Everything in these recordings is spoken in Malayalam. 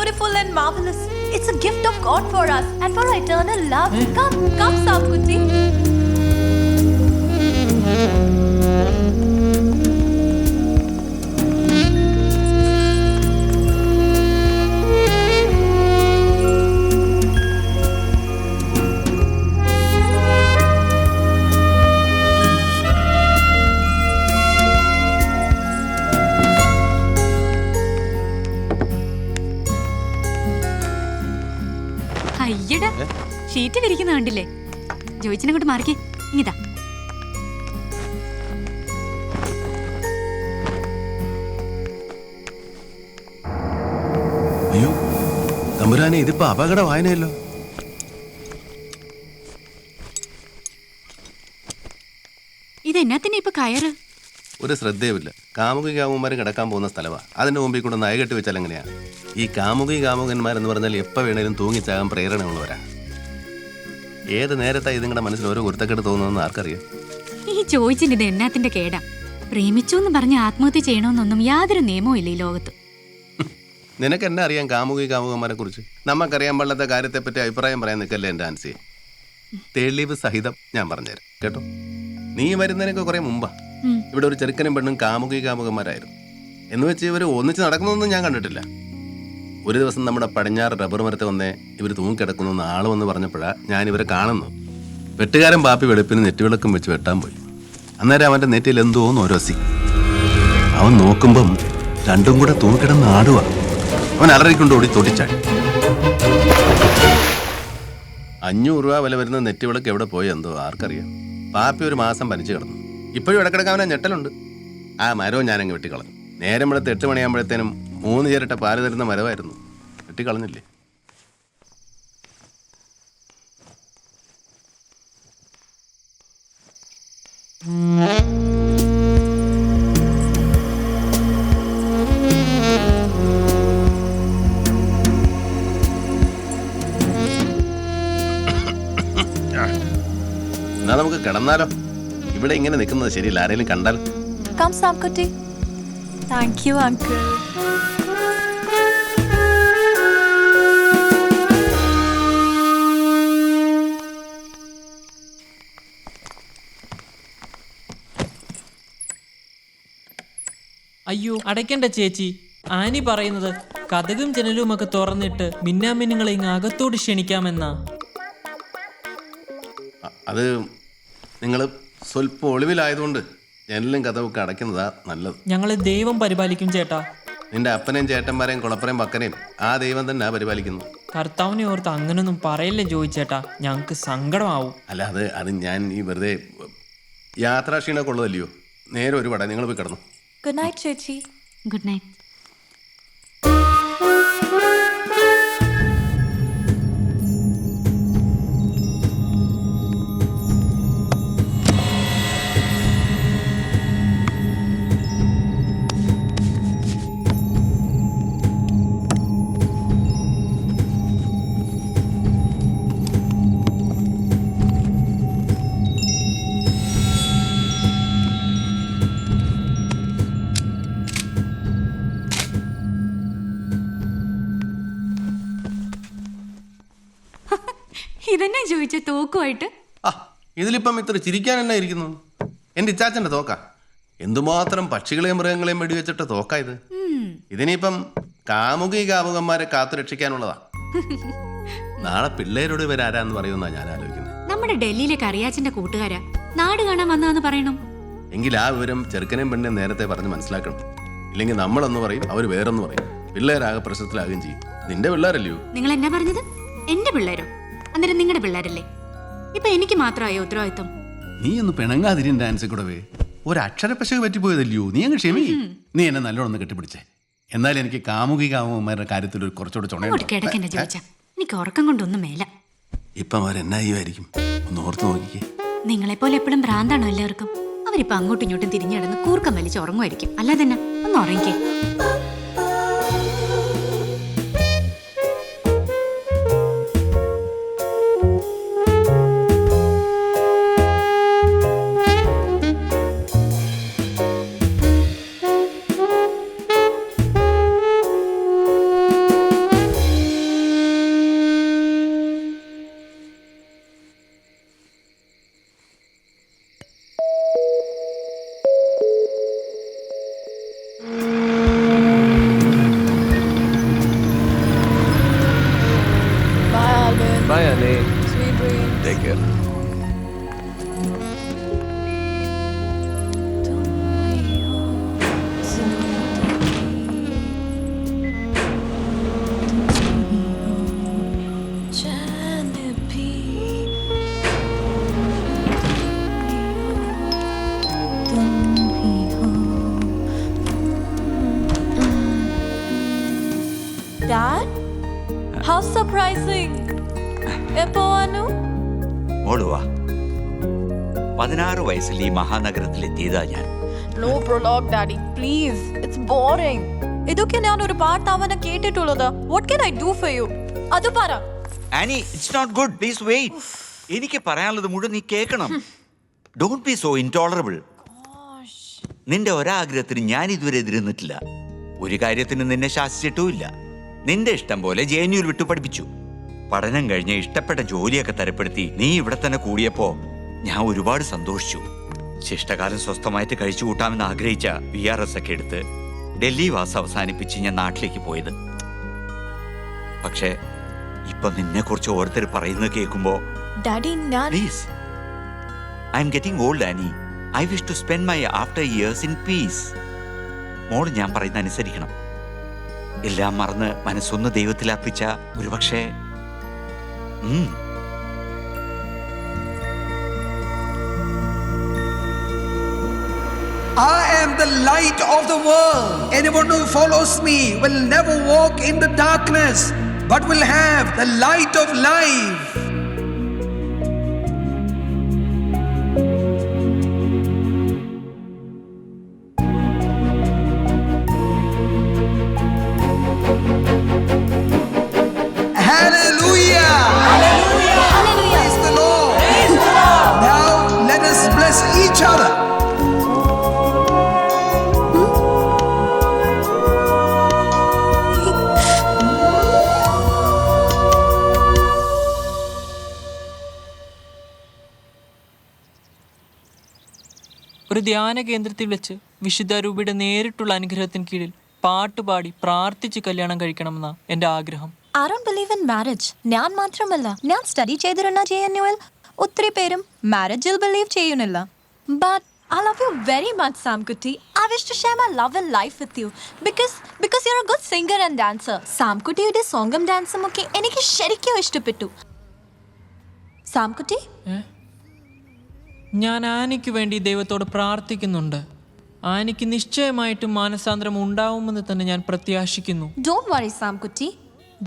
beautiful and marvelous. It's a gift of God for us and for eternal love. Come, Samkuti. അയ്യടാ, ഷീറ്റ് വിരിക്കുന്ന കണ്ടില്ലേ? ജോയിച്ചിനെ കൊണ്ട് മാറിക്കേ. ഇങ്ങിതാ. അയ്യോ തമ്പുരാനെ, ഇതിപ്പോ അപകട വായനയല്ലോ. ഇതെന്നാത്തിനെ ഇപ്പൊ കയറ്? ഒരു ശ്രദ്ധയുമില്ല. കാമുകി കാമുകന്മാരും കിടക്കാൻ പോകുന്ന സ്ഥലമാണ്. അതിന്റെ മുമ്പിൽ കൂടെ നയകെട്ടി വെച്ചാൽ എങ്ങനെയാ? ഈ കാമുകി കാമുകന്മാരെന്ന് പറഞ്ഞാൽ എപ്പോൾ വേണേലും തൂങ്ങിച്ചാകാൻ പ്രേരണയുള്ളവരാ. ഏത് നേരത്താ ഇതിങ്ങളുടെ മനസ്സിൽ ഓരോ കുരുത്തക്കെട്ട് തോന്നുന്നതെന്ന് ആർക്കറിയാം? ഈ ചോദിച്ചിട്ട് ഇത് എന്നാത്തിന്റെ കേടാ? പ്രേമിച്ചു എന്ന് പറഞ്ഞ് ആത്മഹത്യ ചെയ്യണമെന്നൊന്നും യാതൊരു നിയമവും ഇല്ല ഈ ലോകത്ത്. നിനക്ക് എന്നെ അറിയാം കാമുകി കാമുകന്മാരെ കുറിച്ച്? നമുക്കറിയാൻ പാടില്ലാത്ത കാര്യത്തെപ്പറ്റി അഭിപ്രായം പറയാൻ നിൽക്കല്ലേ എൻ്റെ ആൻസിയെ. തെളിവ് സഹിതം ഞാൻ പറഞ്ഞുതരാം കേട്ടോ. നീ വരുന്നതിനൊക്കെ കുറെ മുമ്പാ ഇവിടെ ഒരു ചെറുക്കനും പെണ്ണും കാമുകി കാമുകന്മാരായിരുന്നു. എന്ന് വെച്ച് ഇവർ ഒന്നിച്ച് നടക്കുന്നതൊന്നും ഞാൻ കണ്ടിട്ടില്ല. ഒരു ദിവസം നമ്മുടെ പടിഞ്ഞാറ് റബ്ബർ മരത്തെ വന്നേ ഇവർ തൂങ്ങിക്കിടക്കുന്നു ആൾ വന്ന് പറഞ്ഞപ്പോഴാണ് ഞാൻ ഇവരെ കാണുന്നു. വെട്ടുകാരൻ ബാപ്പി വെളുപ്പിന് നെറ്റുവിളക്കും വെച്ച് വെട്ടാൻ പോയി. അന്നേരം അവൻ്റെ നെറ്റിൽ എന്തോന്ന് ഓരോസി. അവൻ നോക്കുമ്പം രണ്ടും കൂടെ തൂങ്ങിക്കിടന്ന് ആടുക. അവൻ അലറിക്കൊണ്ട് ഓടി തൊട്ടിച്ചാടി. 500 രൂപ വില വരുന്ന നെറ്റുവിളക്ക് എവിടെ പോയി എന്തോ ആർക്കറിയാം. ബാപ്പി ഒരു മാസം പനിച്ചു കിടന്നു. ഇപ്പോഴും ഇടക്കിടക്ക് അവനെ ഞെട്ടലുണ്ട്. ആ മരവും ഞാനങ്ങ് വെട്ടിക്കളഞ്ഞു. നേരം വെളുത്ത് 8 മണിയാകുമ്പോഴത്തേനും 3 ചിരട്ട പാല് തരുന്ന മരമായിരുന്നു. വെട്ടിക്കളഞ്ഞില്ലേ? എന്നാ നമുക്ക് കിടന്നാലോ? ഇവിടെ ഇങ്ങനെ നിൽക്കുന്നത് ശരിയില്ല. ആരെങ്കിലും കണ്ടാൽ? Come, Samkuti. Thank you, uncle. അയ്യോ അടയ്ക്കണ്ട ചേച്ചി. ആനി പറയുന്നത് കതകും ജനലും ഒക്കെ തുറന്നിട്ട് മിന്നാമിന്നുങ്ങളെ ഇങ്ങ് അകത്തോട് ക്ഷണിക്കാമെന്നാ. അത് നിങ്ങൾ സ്വല്പം ഒളിവിലായതുകൊണ്ട് ജനലും കഥവൊക്കെ അടയ്ക്കുന്നതാ നല്ലത്. ഞങ്ങളെ ദൈവം പരിപാലിക്കും ചേട്ടാ. നിന്റെ അപ്പനെയും ചേട്ടന്മാരെയും കുളപ്പറയും പക്കനെയും ആ ദൈവം തന്നെ പരിപാലിക്കുന്നു. കർത്താവിനെ ഓർത്ത് അങ്ങനൊന്നും പറയല്ലേ ചോദിച്ചേട്ടാ, ഞങ്ങൾക്ക് സങ്കടമാവും. അല്ല അത് ഞാൻ ഈ വെറുതെ യാത്രാക്ഷീണമൊക്കെ ഉള്ളതല്ലയോ. നേരെ ഒരു പടം നിങ്ങൾ പോയി കിടന്നു. Good night, Chechi. Good night. ഇതെന്നാ ചോദിച്ച തോക്കുമായിട്ട്? ഇതിലിപ്പം ഇത്ര ചിരിക്കാൻ എന്നാ ഇരിക്കുന്നു? എൻ്റെ ഇച്ചാച്ചൻ്റെ തോക്കാ. എന്തുമാത്രം പക്ഷികളെയും മൃഗങ്ങളെയും വെടിവെച്ചിട്ട് തോക്കാ ഇത്. ഇതിനിപ്പം കാമുകി കാമുകന്മാരെ കാത്തു രക്ഷിക്കാനുള്ളതാ. നാളെ പിള്ളേരോട് ഇവരാരാന്ന് പറയുമെന്നാ ഞാൻ ആലോചിക്കുന്നത്. നമ്മുടെ ഡൽഹിയിലെ കറിയാച്ചന്റെ കൂട്ടുകാരാ, നാട് കാണാൻ വന്നാന്ന് പറയണം. എങ്കിൽ ആ വിവരം ചെറുക്കനെയും പെണ്ണിനെയും നേരത്തെ പറഞ്ഞ് മനസ്സിലാക്കണം. ഇല്ലെങ്കിൽ നമ്മളൊന്ന് പറയും, അവർ വേറൊന്ന് പറയും. പിള്ളേരാകെ പ്രശ്നത്തിലാകുകയും ചെയ്യും. നിന്റെ പിള്ളേരല്ലയോ? നിങ്ങൾ എന്നാ പറഞ്ഞത്? എന്റെ പിള്ളേരോ? അന്നേരം നിങ്ങളുടെ പിള്ളേരല്ലേ? ഇപ്പൊ എനിക്ക് മാത്രമായോ ഉത്തരവാദിത്വം? നീ ഒന്ന് പിണങ്ങാതിരി ഡാൻസിൽ കൂടവേ. ഒരക്ഷരപ്പശക് പറ്റിപ്പോയതല്ലയോ? നീ അങ്ങ് ക്ഷമി. നീ എന്നെ നല്ലോണം കെട്ടിപ്പിടിച്ചേ. എന്നാലും എനിക്ക് കാമുകി കാമുകന്മാരുടെ കാര്യത്തിൽ ഒരു കുറച്ചുകൂടെ കിടക്കന്നെ ചോദിച്ചാ എനിക്ക് ഉറക്കം കൊണ്ടൊന്നും മേല. ഇപ്പം അവരെന്നായിരിക്കും ഒന്ന് ഓർത്ത് നോക്കിക്കേ. നിങ്ങളെപ്പോലെ എപ്പോഴും ഭ്രാന്താണോ എല്ലാവർക്കും? അവരിപ്പോ അങ്ങോട്ടും ഇങ്ങോട്ടും തിരിഞ്ഞിടന്ന് കൂർക്കം വലിച്ച് ഉറങ്ങുമായിരിക്കും. അല്ലാതെ തന്നെ ഒന്ന് ഉറങ്ങിക്കേ. കേറ്. Dad? How surprising. എപ്പോ വന്നു? മോളുവാ, 16 വയസ്സിൽ ഈ മഹാനഗരത്തിലെത്തിയതാ ഞാൻ. No prologue, Daddy. Please. It's boring. ഇതൊക്കെ ഞാൻ ഒരു പാട്ട് അവനെ കേട്ടിട്ടുള്ളത്. What can I do for you? അത് പറ. Annie, it's not good. Please wait. എനിക്ക് പറയാനുള്ളത് മുഴുവൻ നീ കേൾക്കണം. Don't be so intolerable. നിന്റെ ഒരാഗ്രഹത്തിന് ഞാൻ ഇതുവരെ എതിരുന്നിട്ടില്ല. ഒരു കാര്യത്തിന് നിന്നെ ശാസിച്ചിട്ടുമില്ല. നിന്റെ ഇഷ്ടം പോലെ JNU വിട്ടു പഠിപ്പിച്ചു. പഠനം കഴിഞ്ഞ് ഇഷ്ടപ്പെട്ട ജോലിയൊക്കെ തരപ്പെടുത്തി നീ ഇവിടെ തന്നെ കൂടിയപ്പോ ഞാൻ ഒരുപാട് സന്തോഷിച്ചു. ശിഷ്ടകാലം സ്വസ്ഥമായിട്ട് കഴിച്ചു കൂട്ടാമെന്ന് ആഗ്രഹിച്ച VRS ഒക്കെ എടുത്ത് ഡൽഹി വാസം അവസാനിപ്പിച്ച് ഞാൻ നാട്ടിലേക്ക് പോയത്. പക്ഷേ ഇപ്പൊ നിന്നെ കുറിച്ച് ഓരോരുത്തർ പറയുന്നത് കേൾക്കുമ്പോ Daddy, ഞാൻ please, I'm getting old Annie. I wish to spend my after years in peace. മോള് ഞാൻ പറയുന്ന അനുസരിക്കണം. എല്ലാം മറന്ന് മനസ്സൊന്ന് ദൈവത്തിൽ അർപ്പിച്ച ഒരുപക്ഷെ I am the light of the world. Anyone who follows me will never walk in the darkness, but will have the light of life. Hallelujah! Hallelujah! Praise the Lord! Praise the Lord! Now let us bless each other. ഒരു ധ്യാന കേന്ദ്രത്തിൽ വെച്ച് വിശുദ്ധ രൂപയുടെ നേരിട്ടുള്ള അനുഗ്രഹത്തിന് കീഴിൽ പാട്ടുപാടി പ്രാർത്ഥിച്ച് കല്യാണം കഴിക്കണമെന്നാണ് എൻ്റെ ആഗ്രഹം. I don't believe in marriage. ഞാൻ മാത്രമല്ല, ഞാൻ സ്റ്റഡി ചെയ്തിരുന്ന JNUവിൽ ഒത്തിരി പേരും മാരേജിൽ ബിലീവ് ചെയ്യുന്നില്ല. But I love you very much, Samkutti. I wish to share my love and life with you because you're a good singer and dancer. സാംകുട്ടിയുടെ സോങ്ങും ഡാൻസും ഒക്കെ എനിക്ക് ശരിക്കും ഇഷ്ടപ്പെട്ടു. സാംകുട്ടി, ഞാൻ ആനിക്ക് വേണ്ടി ദൈവത്തോട് പ്രാർത്ഥിക്കുന്നുണ്ട്. ആനിക്ക് നിശ്ചയമായിട്ടും മാനസാന്തരം ഉണ്ടാവുമെന്ന് തന്നെ ഞാൻ പ്രത്യാശിക്കുന്നു. don't worry, Samkutty.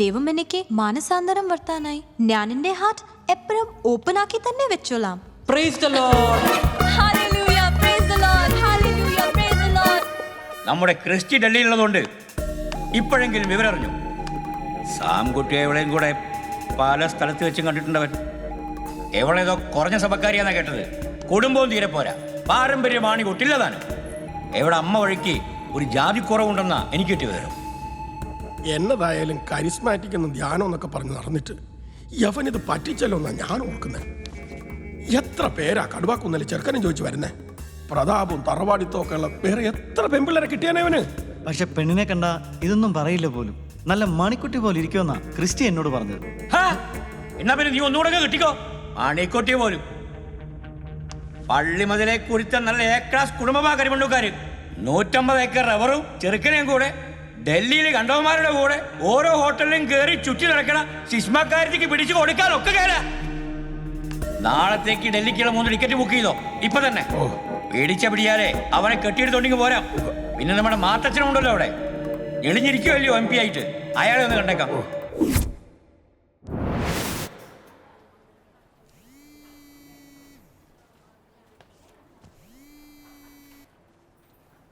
ദൈവം എനിക്ക് മാനസാന്തരം വർത്താനായി ഞാൻ എൻ്റെ ഹാർട്ട് എപ്പോഴും ഓപ്പൺ ആക്കി തന്നെ വെച്ചോളാം. Praise the Lord. Hallelujah, praise the Lord. Hallelujah, praise the Lord. നമ്മുടെ ക്രിസ്റ്റി ഡൽഹിയിലുള്ളതുകൊണ്ട് ഇപ്പോഴെങ്കിലും വിവരറിഞ്ഞു. സാംകുട്ടി എവിടെയും കൂടെ പല സ്ഥലത്ത് വെച്ചും കണ്ടിട്ടുണ്ടവൻ. എവളേതോ കുറഞ്ഞ സഭക്കാരിയാന്നാ കേട്ടത്. കുടുംബവും തീരെ പോരാ, പാരമ്പര്യമാണ് കൊട്ടില്ലതാണ്. എവിടെ അമ്മ വഴിക്ക് ഒരു ജാതി കുറവുണ്ടെന്നാ എനിക്ക് കിട്ടിയ വിവരം. എന്നതായാലും കരിസ്മാറ്റിക് എന്നും ധ്യാനം എന്നൊക്കെ പറഞ്ഞ് നടന്നിട്ട് യവനിത് പറ്റിച്ചല്ലോ എന്നാ ഞാൻ ഓർക്കുന്നത്. എത്ര പേരാ കടുവാക്കുന്നല്ലേ ചെറുക്കനും ചോദിച്ചു വരുന്നേ. പ്രതാപവും തറവാടിത്തവും ഒക്കെ ഉള്ള വേറെ എത്ര പെമ്പിള്ളേരെ കിട്ടിയാനവന്. പക്ഷെ പെണ്ണിനെ കണ്ട ഇതൊന്നും പറയില്ല പോലും. നല്ല മണിക്കുട്ടി പോലെ ഇരിക്കുമെന്നാ ക്രിസ്റ്റി എന്നോട് പറഞ്ഞത്. എന്നാ പിന്നെ നീ ഒന്നുകൂടെ കിട്ടിക്കോ. മണിക്കുട്ടി പോലും പള്ളിമതിലെ കുറിച്ച നല്ല എ ക്ലാസ് കുടുംബമാ കരിമണ്ണൂക്കാര്. 150 ഏക്കർ റബ്ബറും ചെറുക്കനെയും കൂടെ ഡൽഹിയിൽ കണ്ടവന്മാരുടെ കൂടെ ഓരോ ഹോട്ടലിലും കയറി ചുറ്റി നടക്കണ ശിശ്മക്കാരത്തേക്ക് പിടിച്ചു കൊടുക്കാനൊക്കെ കയറാ. നാളത്തേക്ക് ഡൽഹിക്കുള്ള 3 ടിക്കറ്റ് ബുക്ക് ചെയ്തോ ഇപ്പൊ തന്നെ. പേടിച്ച പിടിയാലേ അവനെ കെട്ടിയെടുത്തോണ്ടെങ്കിൽ പോരാ. പിന്നെ നമ്മുടെ മാത്തച്ഛനുണ്ടല്ലോ അവിടെ, എളിഞ്ഞിരിക്കുമല്ലോ MP ആയിട്ട്. അയാളെ ഒന്ന് കണ്ടേക്കാം.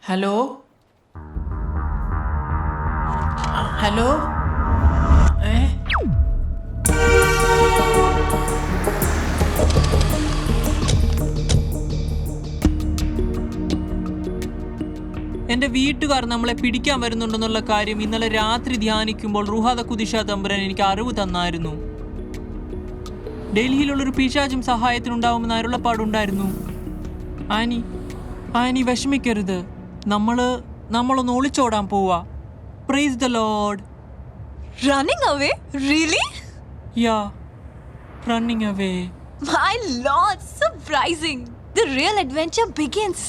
ഹലോ ഹലോ എൻ്റെ വീട്ടുകാർ നമ്മളെ പിടിക്കാൻ വരുന്നുണ്ടെന്നുള്ള കാര്യം ഇന്നലെ രാത്രി ധ്യാനിക്കുമ്പോൾ റുഹാദ കുദിഷ തമ്പുരാൻ എനിക്ക് അറിവ് തന്നായിരുന്നു. ഡൽഹിയിലുള്ളൊരു പിശാചും സഹായത്തിനുണ്ടാവുമെന്ന് അരുളപ്പാടുണ്ടായിരുന്നു. ആനി വിഷമിക്കരുത്. നമ്മളൊന്ന് ഒളിച്ചോടാൻ പോവാ. Praise the Lord. Running away? Really? Yeah, running away. My lord, surprising. The real adventure begins.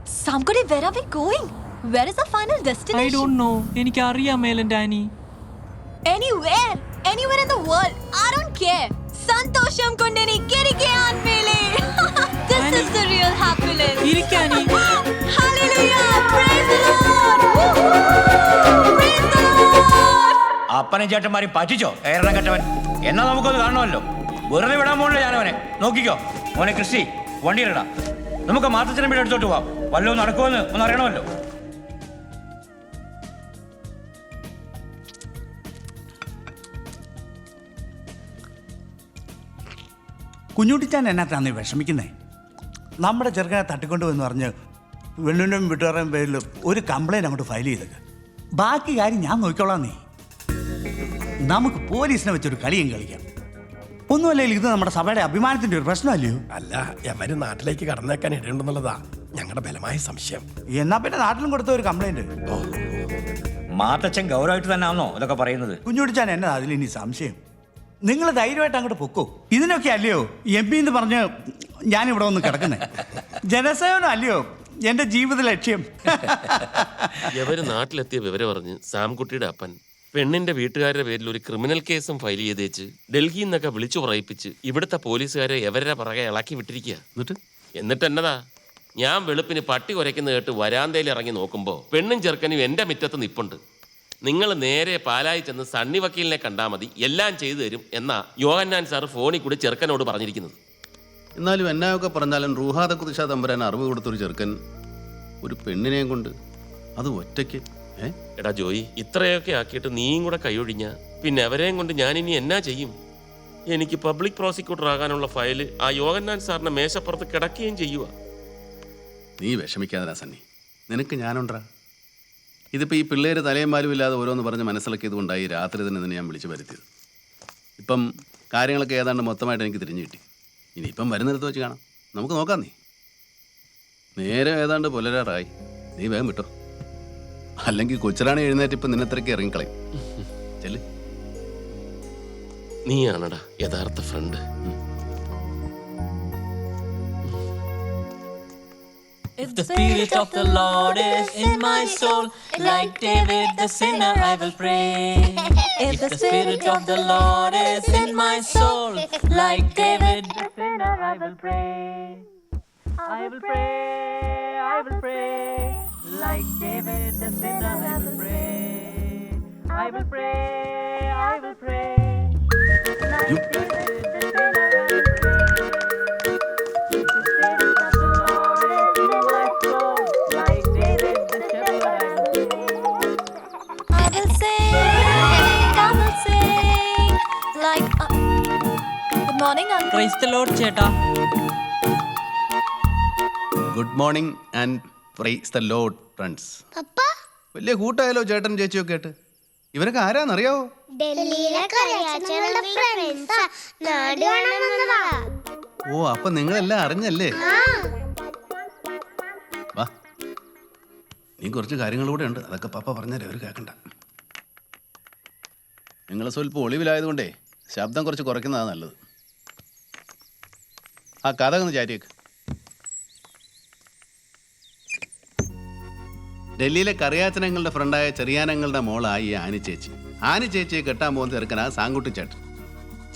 Samkudi, where are we going? Where is our final I destination? Don't know. എനിക്ക് അറിയാമേൽ എൻ്റെ Annie. Anywhere. Anywhere in the world. I don't care. Santosham Kundini Kirike Anmele. This is the real happiness. ഇരിക്കാനി. Hallelujah. Praise the Lord. Woo-hoo. Praise the Lord. അപ്പനെ ചേട്ടന്മാരെ പറ്റിച്ചോ ഏറെണ്ണം കെട്ടവൻ. എന്നാ നമുക്കൊന്ന് കാണണമല്ലോ. വെറുതെ വിടാൻ പോകണില്ല ഞാനവനെ. നോക്കിക്കോ മോനെ ക്രിസ്റ്റി, വണ്ടിയിലിടാം. നമുക്ക് മാത്തച്ഛനും വീട് എടുത്തോട്ട് പോവാം. വല്ലതും നടക്കുമെന്ന് ഒന്ന് അറിയണമല്ലോ. കുഞ്ഞുട്ടിച്ചാൻ എന്നാത്താന്ന് വിഷമിക്കുന്നേ? നമ്മുടെ ചെറുക്കനെ തട്ടിക്കൊണ്ടുവന്ന് പറഞ്ഞ് വെള്ളിനും വീട്ടുകാരുടെയും പേരിൽ ഒരു കംപ്ലൈൻറ്റ് അങ്ങോട്ട് ഫയൽ ചെയ്തേക്ക്. ബാക്കി കാര്യം ഞാൻ നോക്കിക്കോളാം. നീ നമുക്ക് പോലീസിനെ വെച്ചൊരു കളിയും കളിക്കാം. ഒന്നുമല്ലെങ്കിൽ ഇത് നമ്മുടെ സഭയുടെ അഭിമാനത്തിൻ്റെ ഒരു പ്രശ്നമല്ലയോ? അല്ല, എവര് നാട്ടിലേക്ക് കടന്നേക്കാൻ ഇടയുണ്ടെന്നുള്ളതാ ഞങ്ങളുടെ ബലമായ സംശയം. എന്നാ പിന്നെ നാട്ടിലും കൊടുത്ത ഒരു കംപ്ലൈൻറ്റ്. മാത്തച്ഛൻ ഗൗരവമായിട്ട് തന്നെ ആണോ ഇതൊക്കെ പറയുന്നത്? കുഞ്ഞുട്ടിച്ചാൻ എന്നതാ അതിലിനി സംശയം? നിങ്ങൾ ധൈര്യമായിട്ട് അങ്ങോട്ട് പൊക്കോ. ഇതിനൊക്കെ അല്ലയോ MP എന്ന് പറഞ്ഞ് ഞാനിവിടെ ഒന്ന് കിടക്കുന്നത്? ജനസേവനം അല്ലയോ എൻ്റെ ജീവിത ലക്ഷ്യം? ഇവര് നാട്ടിലെത്തിയ വിവരം പറഞ്ഞ് സാംകുട്ടിയുടെ അപ്പൻ പെണ്ണിന്റെ വീട്ടുകാരുടെ പേരിൽ ഒരു ക്രിമിനൽ കേസും ഫയൽ ചെയ്തേച്ച് ഡൽഹിയിൽ നിന്നൊക്കെ വിളിച്ചു പറയിപ്പിച്ച് ഇവിടുത്തെ പോലീസുകാരെ എവരുടെ പുറകെ ഇളക്കി വിട്ടിരിക്കുക. എന്നിട്ട് എന്നതാ, ഞാൻ വെളുപ്പിന് പട്ടി കുരയ്ക്കുന്ന കേട്ട് വരാന്തയിൽ ഇറങ്ങി നോക്കുമ്പോൾ പെണ്ണും ചെറുക്കനും എൻ്റെ മുറ്റത്ത് നിപ്പുണ്ട്. നിങ്ങൾ നേരെ പാലായി ചെന്ന് സണ്ണി വക്കീലിനെ കണ്ടാൽ മതി, എല്ലാം ചെയ്തു തരും എന്നാ യോഹന്നാൻ സാർ ഫോണിൽ കൂടി ചെറുക്കനോട് പറഞ്ഞിരിക്കുന്നത്. എന്നാലും എന്നായൊക്കെ പറഞ്ഞാലും റൂഹാദ കുതിശ തമ്പുരാൻ അറിവ് കൊടുത്തൊരു ചെറുക്കൻ ഒരു പെണ്ണിനെയും കൊണ്ട് അത് ഒറ്റയ്ക്ക്. എടാ ജോയി, ഇത്രയൊക്കെ ആക്കിയിട്ട് നീയും കൂടെ കൈയൊഴിഞ്ഞ പിന്നെ അവരെയും കൊണ്ട് ഞാനിനി എന്നാ ചെയ്യും? എനിക്ക് പബ്ലിക് പ്രോസിക്യൂട്ടർ ആകാനുള്ള ഫയല് ആ യോഹന്നാൻ സാറിന്റെ മേശപ്പുറത്ത് കിടക്കുകയും ചെയ്യുക. നീ വിഷമിക്കാതെ സണ്ണി, നിനക്ക് ഞാനുണ്ടാ. ഇതിപ്പോൾ ഈ പിള്ളേർ തലയും മാലും ഇല്ലാതെ ഓരോന്ന് പറഞ്ഞ് മനസ്സിലാക്കിയത് കൊണ്ടായി രാത്രി തന്നെ ഇതിനെ ഞാൻ വിളിച്ചു വരുത്തിയത്. ഇപ്പം കാര്യങ്ങളൊക്കെ ഏതാണ്ട് മൊത്തമായിട്ട് എനിക്ക് തിരിഞ്ഞു കിട്ടി. ഇനിയിപ്പം വരുന്നിടത്ത് വെച്ച് കാണാം, നമുക്ക് നോക്കാം. നേരെ ഏതാണ്ട് പുലരാറായി, നീ വേഗം വിട്ടോ, അല്ലെങ്കിൽ കൊച്ചിറാണി എഴുന്നേറ്റ് ഇപ്പം നിന്നത്രയ്ക്ക് ഇറങ്ങിക്കളയും. ചെല്ല്. നീയാണടാ യഥാർത്ഥ front. If the spirit of the Lord is in my soul, like David the sinner I will pray. If the spirit of the Lord is in my soul, like David the sinner I will pray. I will pray, I will pray, like David the sinner I will pray. I will pray, I will pray, like David the sinner I will pray. Praise the Lord, ചേട്ടാ. Good morning and praise the Lord friends. വലിയ കൂട്ടായാലോ ചേട്ടൻ ചേച്ചിയൊക്കെ ആയിട്ട്. ഇവരൊക്കെ ആരാന്നറിയാവോ? ഓ, അപ്പൊ നിങ്ങളെല്ലാം അറിഞ്ഞല്ലേ? വാ, നീ കുറച്ച് കാര്യങ്ങളൂടെ ഉണ്ട്, അതൊക്കെ പപ്പ പറഞ്ഞാലേ അവർ കേൾക്കണ്ട. നിങ്ങൾ സ്വല്പം ഒളിവിലായതുകൊണ്ടേ ശബ്ദം കുറച്ച് കുറയ്ക്കുന്നതാണ് നല്ലത്. ആ കഥ ഒന്ന് ചാരിയേക്ക്. ഡൽഹിയിലെ കറിയാച്ചനങ്ങളുടെ ഫ്രണ്ടായ ചെറിയാനങ്ങളുടെ മോളായി ഈ ആനി ചേച്ചി. ആനി ചേച്ചിയെ കെട്ടാൻ പോകുന്ന ചെറുക്കനാ സാങ്കുട്ടിച്ചേട്ടൻ.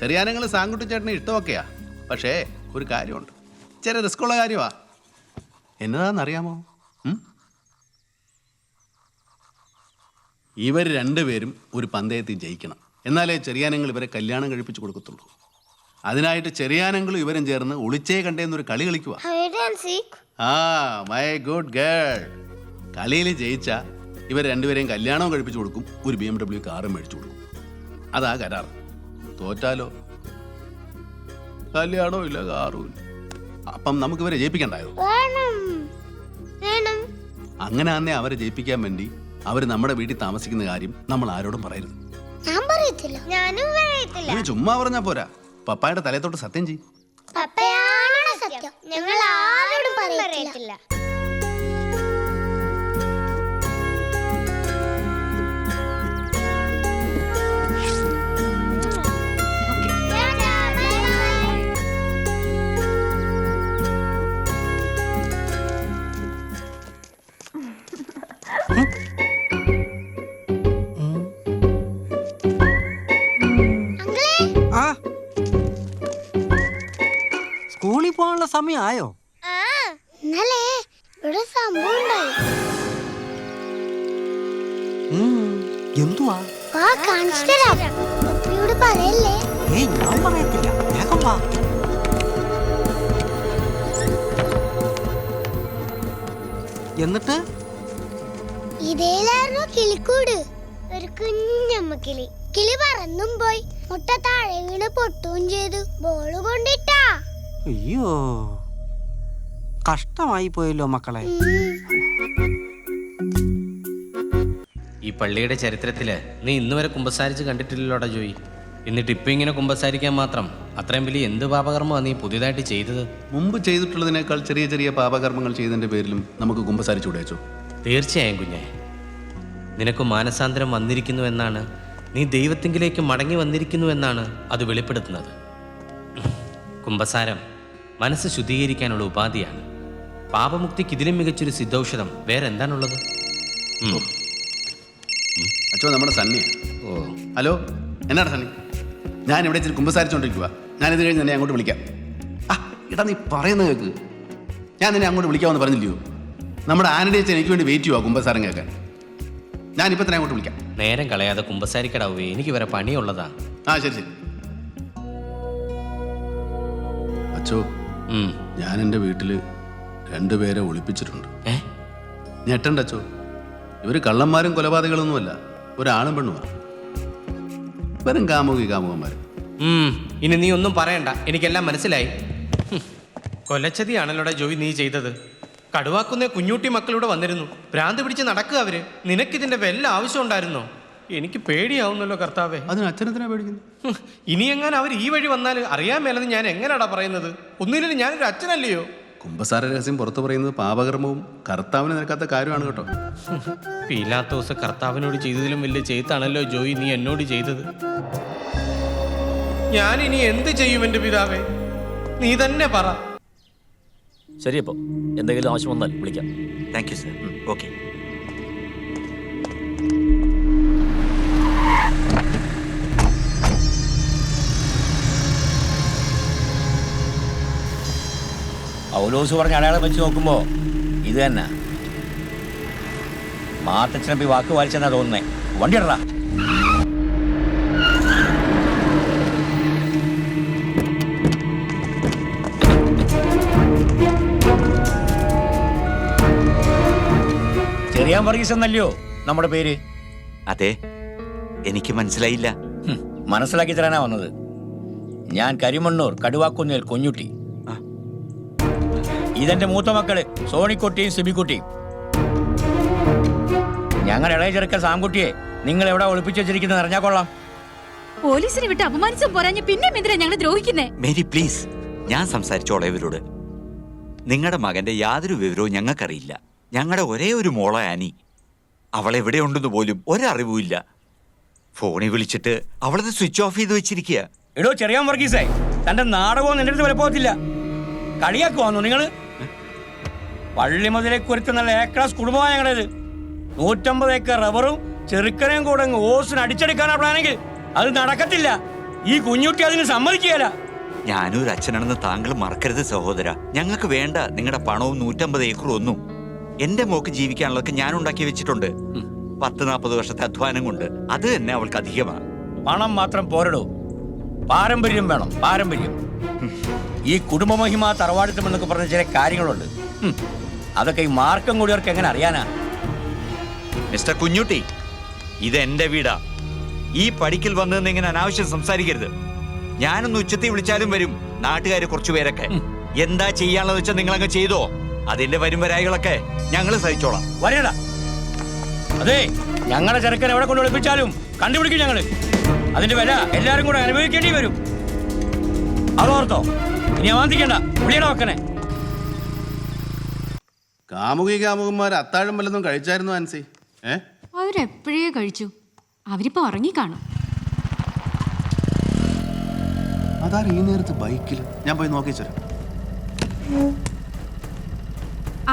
ചെറിയാനങ്ങൾ സാങ്കുട്ടിച്ചേട്ടന് ഇഷ്ടമൊക്കെയാ, പക്ഷേ ഒരു കാര്യമുണ്ട്, ചെറിയ റിസ്ക്കുള്ള കാര്യമാ. എന്നതാണെന്നറിയാമോ? ഇവർ രണ്ടുപേരും ഒരു പന്തയത്തിൽ ജയിക്കണം, എന്നാലേ ചെറിയാനങ്ങൾ ഇവരെ കല്യാണം കഴിപ്പിച്ചു കൊടുക്കത്തുള്ളൂ. അതിനായിട്ട് ചെറിയാനങ്ങളും ഇവരും ചേർന്ന് ഒളിച്ചേ കണ്ടേന്നൊരു കളി കളിക്കുക. ആ മൈ ഗുഡ് ഗേൾ. കളിയിൽ ജയിച്ച ഇവർ രണ്ടുപേരെയും കല്യാണവും കഴിപ്പിച്ചു കൊടുക്കും, ഒരു BMW കാറും മേടിച്ചു കൊടുക്കും. അതാ കരാർ. തോറ്റാലോ കല്യാണവും ഇല്ല, കാറും ഇല്ല. അപ്പം നമുക്ക് ഇവരെ ജയിപ്പിക്കണ്ടായോ? അങ്ങനെ അന്നേ അവരെ ജയിപ്പിക്കാൻ വേണ്ടി അവർ നമ്മുടെ വീട്ടിൽ താമസിക്കുന്ന കാര്യം നമ്മൾ ആരോടും പറയരുത്. നീ ചുമ്മാ പറഞ്ഞാ പോരാ, പപ്പായുടെ തലത്തോട്ട് സത്യം ചെയ്യും. ഞങ്ങൾ ആരോടും പറയത്തില്ല. സമയമായോ? ആ ഇന്നലെ ഇവിടെ സംഭവം ഉണ്ടായി. എന്തുവാ? വാ കാണിച്ചു തരാം. പപ്പിയോട് പറയല്ലേ. ഏയ് ഞാൻ പറയത്തില്ല, വേഗം വാ. എന്നിട്ട് ഇതേലായിരുന്നു കിളിക്കൂട്. ഒരു കുഞ്ഞമ്മ കിളി. കിളി പറന്നും പോയി. മുട്ട താഴെ വീണ് പൊട്ടുകയും ചെയ്തു. ബോള് കൊണ്ടിട്ടാ. അയ്യോ, കഷ്ടമായി പോയല്ലോ മക്കളെ. ഈ പള്ളിയുടെ ചരിത്രത്തില് നീ ഇന്ന് വരെ കുമ്പസാരിച്ച് കണ്ടിട്ടില്ലല്ലോടാ ജോയി. എന്നിട്ട് ഇപ്പൊ ഇങ്ങനെ കുമ്പസാരിക്കാൻ മാത്രം അത്രയും വലിയ എന്ത് പാപകർമ്മമാണ് നീ പുതിയതായിട്ട് ചെയ്തത്? മുമ്പ് ചെയ്തിട്ടുള്ളതിനേക്കാൾ ചെറിയ ചെറിയ പാപകർമ്മങ്ങൾ ചെയ്തതിന്റെ പേരിലും നമുക്ക് കുമ്പസാരിച്ചുകൂടെ അച്ചോ? തീർച്ചയായും കുഞ്ഞെ, നിനക്ക് മാനസാന്തരം വന്നിരിക്കുന്നു എന്നാണ്, നീ ദൈവത്തിങ്കിലേക്ക് മടങ്ങി വന്നിരിക്കുന്നു എന്നാണ് അത് വെളിപ്പെടുത്തുന്നത്. കുമ്പസാരം മനസ്സ് ശുദ്ധീകരിക്കാനുള്ള ഉപാധിയാണ്. പാപമുക്തിക്ക് ഇതിലും മികച്ചൊരു സിദ്ധൌഷധം വേറെ എന്താണുള്ളത്? അച്ചോ, നമ്മുടെ സണ്ണിയാ. ഓ, ഹലോ, എന്നാടാ സണ്ണി? ഞാൻ ഇവിടെ ഇച്ചിരി കുമ്പസാരിച്ചുകൊണ്ടിരിക്കുക. ഞാനിത് കഴിഞ്ഞ് നിന്നെ അങ്ങോട്ട് വിളിക്കാം. ആ ഇടാ, നീ പറയുന്നത് കേൾക്ക്. ഞാൻ നിന്നെ അങ്ങോട്ട് വിളിക്കാമെന്ന് പറഞ്ഞില്ലയോ? നമ്മുടെ ആനഡി അച്ഛൻ എനിക്ക് വേണ്ടി വെയിറ്റ് ചെയ്യുക കുമ്പസാരം കേൾക്കാൻ. ഞാനിപ്പോൾ തന്നെ അങ്ങോട്ട് വിളിക്കാം. നേരം കളയാതെ കുമ്പസാരിക്കടാവേ, എനിക്ക് വരെ പണിയുള്ളതാ. ആ ശരി ശരി. അച്ചോ, ഞാൻ എൻ്റെ വീട്ടിൽ 2 പേരെ ഒളിപ്പിച്ചിട്ടുണ്ട്. ഞെട്ടണ്ട അച്ചോ, ഇവര് കള്ളന്മാരും കൊലപാതകളൊന്നുമല്ല, ഒരാണും പെണ്ണുമാണ്. വെറും കാമുകന്മാർ. ഇനി നീ ഒന്നും പറയണ്ട, എനിക്കെല്ലാം മനസ്സിലായി. കൊലച്ചതിയാണല്ലോടാ ജോയി നീ ചെയ്തത്. കടുവാക്കുന്ന കുഞ്ഞൂട്ടി മക്കളിവിടെ വന്നിരുന്നു, ഭ്രാന്ത് പിടിച്ച് നടക്കുക അവര്. നിനക്കിതിന്റെ വല്ല ആവശ്യം ഉണ്ടായിരുന്നോ? എനിക്ക് പേടിയാവുന്നല്ലോ കർത്താവേ. അതിന് അച്ഛനെന്തിനാ പേടിക്കുന്നു? ഇനി എങ്ങനെ അവർ ഈ വഴി വന്നാൽ അറിയാൻ മേലെന്ന് ഞാൻ എങ്ങനെയാടാ പറയുന്നത്? ഒന്നുമില്ല, ഞാനൊരു അച്ഛനല്ലയോ? കുമ്പസാര രഹസ്യം പുറത്തു പറയുന്നത് പാപകർമ്മവും കർത്താവിന് നിൽക്കാത്ത കാര്യമാണ് കേട്ടോ. പീലാത്തോസ് കർത്താവിനോട് ചെയ്തതിലും വലിയ ചെയ്താണല്ലോ ജോയി നീ എന്നോട് ചെയ്തത്. ഞാൻ ഇനി എന്ത് ചെയ്യും എന്റെ പിതാവേ? നീ തന്നെ പറ. ശരി, അപ്പോൾ എന്തെങ്കിലും ആവശ്യം വന്നാൽ വിളിക്കാം. Thank you sir. ഓക്കെ. പൗലോസ് പറഞ്ഞ അടയാളം വെച്ച് നോക്കുമ്പോ ഇത് തന്നെ. മാത്തച്ഛനപ്പി വാക്ക് വായിച്ചെന്നാ തോന്നുന്നേ. വണ്ടി ഇടറാ. ചെറിയാൻ വർഗീസ് എന്നല്ലയോ നമ്മുടെ പേര്? അതെ, എനിക്ക് മനസ്സിലായില്ല. മനസ്സിലാക്കി തരാനാ വന്നത്. ഞാൻ കരിമണ്ണൂർ കടുവാക്കുന്നിൽ കുഞ്ഞുട്ടി. ഇതെന്റെ മൂത്ത മക്കള് സോണിക്കുട്ടിയും സിബിക്കുട്ടിയും. ഞങ്ങളുടെ ഇളയ ചെറുക്കൻ സാംകുട്ടിയെ നിങ്ങൾ എവിടെ ഒളിപ്പിച്ചു വെച്ചിരിക്കുന്നത് അറിഞ്ഞാ കൊള്ളാം. പോലീസിനെ വിട്ട് അപമാനിച്ചു പോരാഞ്ഞ് പിന്നെ എന്തിനാ ഞങ്ങൾ ദ്രോഹിക്കുന്നേ? മേരി പ്ലീസ്, ഞാൻ സംസാരിച്ചോളാം ഇവരോട്. നിങ്ങളുടെ മകന്റെ യാതൊരു വിവരവും ഞങ്ങൾക്കറിയില്ല. ഞങ്ങളുടെ ഒരേ ഒരു മോള ആനി. അവൾ എവിടെയുണ്ടെന്ന് പോലും ഒരറിവുമില്ല. ഫോണിൽ വിളിച്ചിട്ട് അവളത് സ്വിച്ച് ഓഫ് ചെയ്ത് വെച്ചിരിക്കുക. എടോ ചെറിയാൻ വർഗീസേ, തന്റെ നാടകവും നിന്റെ അടുത്ത് വിലപ്പോകത്തില്ല. കളിയാക്കുവാന്നോ നിങ്ങള്? പള്ളി മുതലേക്ക് ഒരുത്ത നല്ല എ ക്ലാസ് കുടുംബമാണ് ഞങ്ങളുടേത്. 150 ഏക്കർ റബ്ബറും ചെറുക്കനെയും കൂടെ ഓസിന് അടിച്ചെടുക്കാനാ പ്ലാനെങ്കിൽ അത് നടക്കത്തില്ല. ഈ കുഞ്ഞുട്ടി അതിന് സമ്മതിക്കുകയല്ല. ഞാനൊരു അച്ഛനാണെന്ന് താങ്കൾ മറക്കരുത് സഹോദര. ഞങ്ങൾക്ക് വേണ്ട നിങ്ങളുടെ പണവും 150 ഏക്കറും ഒന്നും. എന്റെ മോക്ക് ജീവിക്കാനുള്ളതൊക്കെ ഞാൻ ഉണ്ടാക്കി വെച്ചിട്ടുണ്ട്. 10-40 വർഷത്തെ അധ്വാനം കൊണ്ട്. അത് തന്നെ അവൾക്ക് അധികമാണ്. പണം മാത്രം പോരടോ, പാരമ്പര്യം വേണം. പാരമ്പര്യം. ഈ കുടുംബമഹിമ തറവാടിത്തം എന്നൊക്കെ പറഞ്ഞ ചില കാര്യങ്ങളുണ്ട്. അതൊക്കെ ഈ മാർക്കം കൂടിയവർക്ക് എങ്ങനെ അറിയാനാ? മിസ്റ്റർ കുഞ്ഞുട്ടി, ഇത് എന്റെ വീടാ. ഈ പടിക്കൽ വന്നതെന്ന് ഇങ്ങനെ അനാവശ്യം സംസാരിക്കരുത്. ഞാനൊന്ന് ഉച്ചത്തിൽ വിളിച്ചാലും വരും നാട്ടുകാര് കുറച്ചുപേരൊക്കെ. എന്താ ചെയ്യാനുള്ളത് വെച്ചാൽ നിങ്ങളങ്ങ് ചെയ്തോ. അതിന്റെ വരും വരായികളൊക്കെ ഞങ്ങൾ സഹിച്ചോളാം. വരേടാ. അതെ, ഞങ്ങളുടെ ചെറുക്കൻ എവിടെ കൊണ്ട് ഒളിപ്പിച്ചാലും കണ്ടുപിടിക്കും ഞങ്ങള്. അതിന്റെ വില എല്ലാരും കൂടെ അനുഭവിക്കേണ്ടി വരും. അതോർത്തോ. ഇനി അവാന്തിക്കണ്ട. വിളിയടാ വെക്കനെ. കാമുകന്മാർ അത്താഴം വല്ലതും കഴിച്ചായിരുന്നു ആൻസി? അവരെപ്പോഴേ കഴിച്ചു. അവരിപ്പോ ഉറങ്ങിക്കാണും. അതാരും ഈ നേരത്ത് ബൈക്കിൽ? ഞാൻ പോയി നോക്കിച്ചേരാം.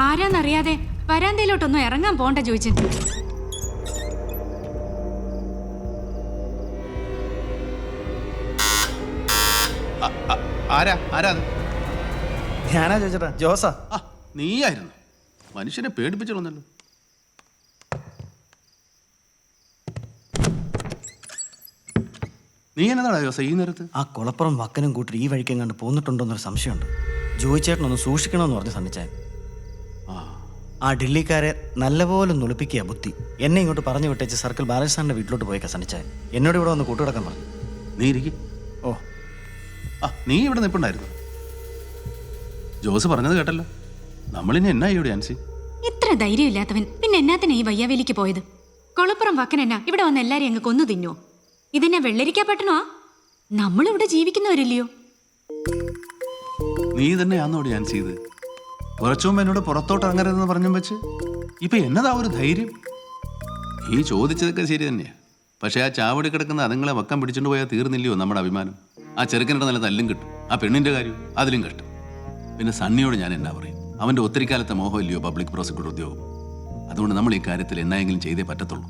ആരാന്നറിയാതെ വരാന്തയിലോട്ടൊന്നും ഇറങ്ങാൻ പോണ്ട ചോദിച്ചു. ആരാ? ഞാനാ ചോദിച്ചേട്ടാ, ജോസാ. ആ നീയായിരുന്നു. മനുഷ്യനെ പേടിപ്പിച്ചിരുന്നല്ലോ. നീ എന്നതാ ജോസ ഈ നേരത്ത്? ആ കുളപ്പുറം വക്കനും കൂട്ടി ഈ വഴിക്ക് എങ്ങാണ്ട് പോന്നിട്ടുണ്ടോ എന്നൊരു സംശയമുണ്ട്. ജോയിച്ചേട്ടനൊന്ന് സൂക്ഷിക്കണമെന്ന് പറഞ്ഞ് സണ്ണിച്ചാൻ. ആ ഡൽഹിക്കാരെ നല്ലപോലെ ഒളിപ്പിക്കുക ബുദ്ധി. എന്നെ ഇങ്ങോട്ട് പറഞ്ഞു വിട്ടേച്ച് സർക്കിൾ ബാലസാറിന്റെ വീട്ടിലോട്ട് പോയേക്കാ സണ്ണിച്ചാൻ. എന്നോട് ഇവിടെ വന്ന് കൂട്ടുകിടക്കാൻ പറഞ്ഞു. നീ ഇരിക്കും. ഓ ആ നീ ഇവിടെ നിൽപ്പുണ്ടായിരുന്നു. ജോസ് പറഞ്ഞത് കേട്ടല്ലോ. നമ്മളിനി എന്നാ ഇവിടെ ആൻസി? ഇത്ര ധൈര്യമില്ലാത്തവൻ പിന്നെ എന്നാത്തിനാ ഈ വയ്യാവേലിക്ക് പോയത്? കൊളപ്പുറം വക്കനെന്നാ ഇവിടെ വന്ന് എല്ലാരെയും അങ്ങ് കൊന്നു തിന്നുവോ? ഇതെന്നെ വെള്ളരിക്കാ പട്ടണോ? നമ്മളിവിടെ ജീവിക്കുന്നവരില്ലയോ? നീ തന്നെയാന്നോടി ഞാൻ ചെയ്ത്. കുറച്ചു മുമ്പ് എന്നോട് പുറത്തോട്ട് ഇറങ്ങരുതെന്ന് പറഞ്ഞു വെച്ച് ഇപ്പൊ എന്നതാ ഒരു ധൈര്യം? നീ ചോദിച്ചതൊക്കെ ശരി തന്നെയാ. പക്ഷെ ആ ചാവടി കിടക്കുന്ന അതുങ്ങളെ വക്കം പിടിച്ചോണ്ട് പോയാൽ തീർന്നില്ലയോ നമ്മുടെ അഭിമാനം? ആ ചെറുക്കനുടെ നല്ല തല്ലും കിട്ടും, ആ പെണ്ണിന്റെ കാര്യം അതിലും കിട്ടും. പിന്നെ സണ്ണിയോട് ഞാൻ എന്നാ പറയും? അവന്റെ ഒത്തിരി കാലത്തെ മോഹം ഇല്ലയോ പബ്ലിക് പ്രോസിക്യൂട്ടർ ഉദ്യോഗം? അതുകൊണ്ട് നമ്മൾ ഈ കാര്യത്തിൽ എന്നായെങ്കിലും ചെയ്തേ പറ്റത്തുള്ളൂ.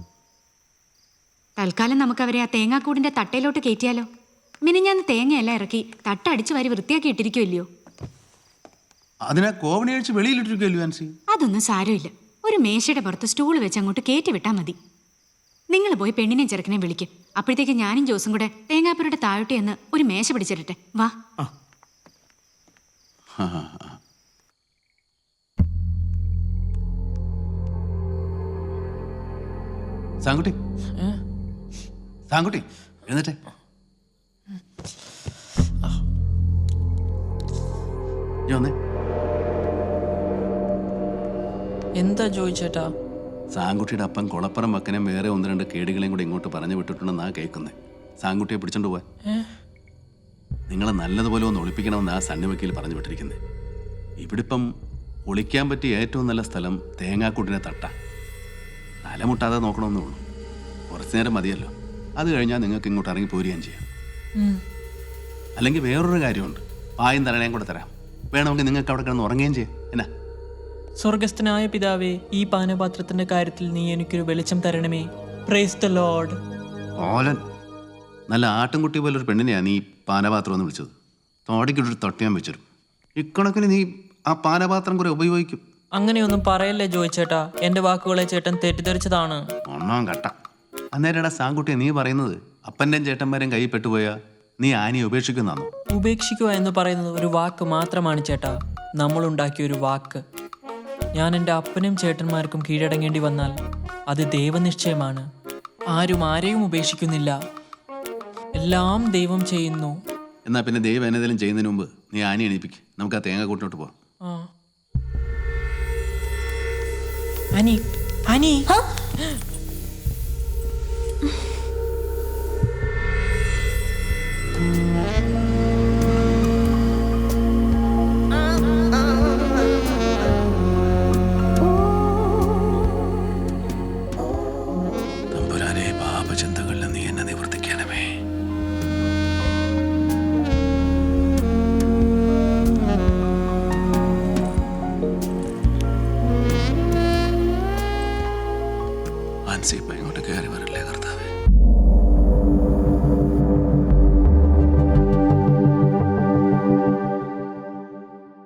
തൽക്കാലം നമുക്ക് അവരെ ആ തേങ്ങാക്കൂടിന്റെ തട്ടയിലോട്ട് കയറ്റിയാലോ? മിനിഞ്ഞാന്ന് തേങ്ങയെല്ലാം ഇറക്കി തട്ടടിച്ചു വാരി വൃത്തിയാക്കി ഇട്ടിരിക്കുമല്ലയോ? അതിനെ കോവണി അഴിച്ച് വെളിയിലിട്ടിരിക്കുമല്ലോ ആൻസി. അതൊന്നും സാരമില്ല. ഒരു മേശയുടെ പുറത്ത് സ്റ്റൂൾ വെച്ച് അങ്ങോട്ട് കയറ്റി വിട്ടാൽ മതി. നിങ്ങൾ പോയി പെണ്ണിനെയും ചെറുക്കനെയും വിളിക്കും. അപ്പോഴത്തേക്ക് ഞാനും ജോസും കൂടെ തേങ്ങാപ്പുരയുടെ താഴോട്ട് എന്ന് ഒരു മേശ പിടിച്ചിട്ടെ. വാ. സാങ്കുട്ടി, സാങ്കുട്ടി എഴുന്നേറ്റെ. എന്താ ചോദിച്ചേട്ടാ? സാങ്കുട്ടിയുടെ അപ്പൻ കുളപ്പുറം വക്കനെ വേറെ ഒന്ന് രണ്ട് കേടുകളെയും കൂടെ ഇങ്ങോട്ട് പറഞ്ഞു വിട്ടിട്ടുണ്ടെന്നാ കേൾക്കുന്നത്. സാങ്കുട്ടിയെ പിടിച്ചോണ്ട് പോവാൻ നിങ്ങളെ നല്ലതുപോലെ ഒന്ന് ഒളിപ്പിക്കണമെന്ന് ആ സണ്ണി വക്കീൽ പറഞ്ഞു വിട്ടിരിക്കുന്നത്. ഇവിടിപ്പം ഒളിക്കാൻ പറ്റിയ ഏറ്റവും നല്ല സ്ഥലം തേങ്ങാക്കൂട്ടിനെ തട്ട. തലമുട്ടാതെ നോക്കണമെന്നേ ഉള്ളൂ. കുറച്ചു നേരം മതിയല്ലോ. അത് കഴിഞ്ഞാൽ നിങ്ങൾക്ക് ഇങ്ങോട്ട് ഇറങ്ങി പോരുകയും ചെയ്യാം. അല്ലെങ്കിൽ വേറൊരു കാര്യമുണ്ട്. പായും തലണയും കൂടെ തരാം. വേണമെങ്കിൽ നിങ്ങൾക്ക് അവിടെ കിടന്ന് ഉറങ്ങുകയും ചെയ്യാം. എന്നാ? സ്വർഗസ്ഥനായ പിതാവേ, ഈ പാനപാത്രത്തിന്റെ കാര്യത്തിൽ നീ എനിക്കൊരു വെളിച്ചം തരണമേ. Praise the Lord. ഓലൻ നല്ല ആട്ടുംകുട്ടി പോലെ ഒരു പെണ്ണിനെയാ നീ പാനപാത്രം എന്ന് വിളിച്ചത്. തോടിക്കൊരു തൊട്ടിയാൻ വെച്ചിരും. ഇക്കണക്കിന് നീ ആ പാനപാത്രം കുറെ ഉപയോഗിക്കും. അങ്ങനെയൊന്നും പറയല്ലേ ജോയിച്ചേട്ടാ. എന്റെ വാക്കുകളെ ചേട്ടൻ തെറ്റിദ്ധരിച്ചതാണ്. ഒന്നാം കട്ട. അന്നേരടാ സാങ്കുട്ടിയെ നീ പറയുന്നത് അപ്പൻ്റെയും ചേട്ടന്മാരെയും കൈ പെട്ടുപോയാ നീ ആനിയെ ഉപേക്ഷിക്കുന്നാണോ? ഉപേക്ഷിക്കുക എന്ന് പറയുന്നത് ഒരു വാക്ക് മാത്രമാണ് ചേട്ടാ. നമ്മളുണ്ടാക്കിയ ഒരു വാക്ക്. ഞാൻ എൻ്റെ അപ്പനും ചേട്ടന്മാർക്കും കീഴടങ്ങേണ്ടി വന്നാൽ അത് ദൈവനിശ്ചയമാണ്. ആരും ആരെയും ഉപേക്ഷിക്കുന്നില്ല. എല്ലാം ദൈവം ചെയ്യുന്നു. എന്നാ പിന്നെ ദൈവം എന്നതെങ്കിലും ചെയ്യുന്നതിന് മുമ്പ് നീ ആനി എണീപ്പിക്ക്. നമുക്ക് ആ തേങ്ങ കൂട്ടിലോട്ട് പോവാം. അനി അനി തമ്പുരാനെ, പാപചിന്തകളിൽ നീ എന്നെ നിവർത്തിക്കണമേ. ആൻസി ഇപ്പൊ ഇങ്ങോട്ട് കയറി വരില്ലേ കർത്താവേ?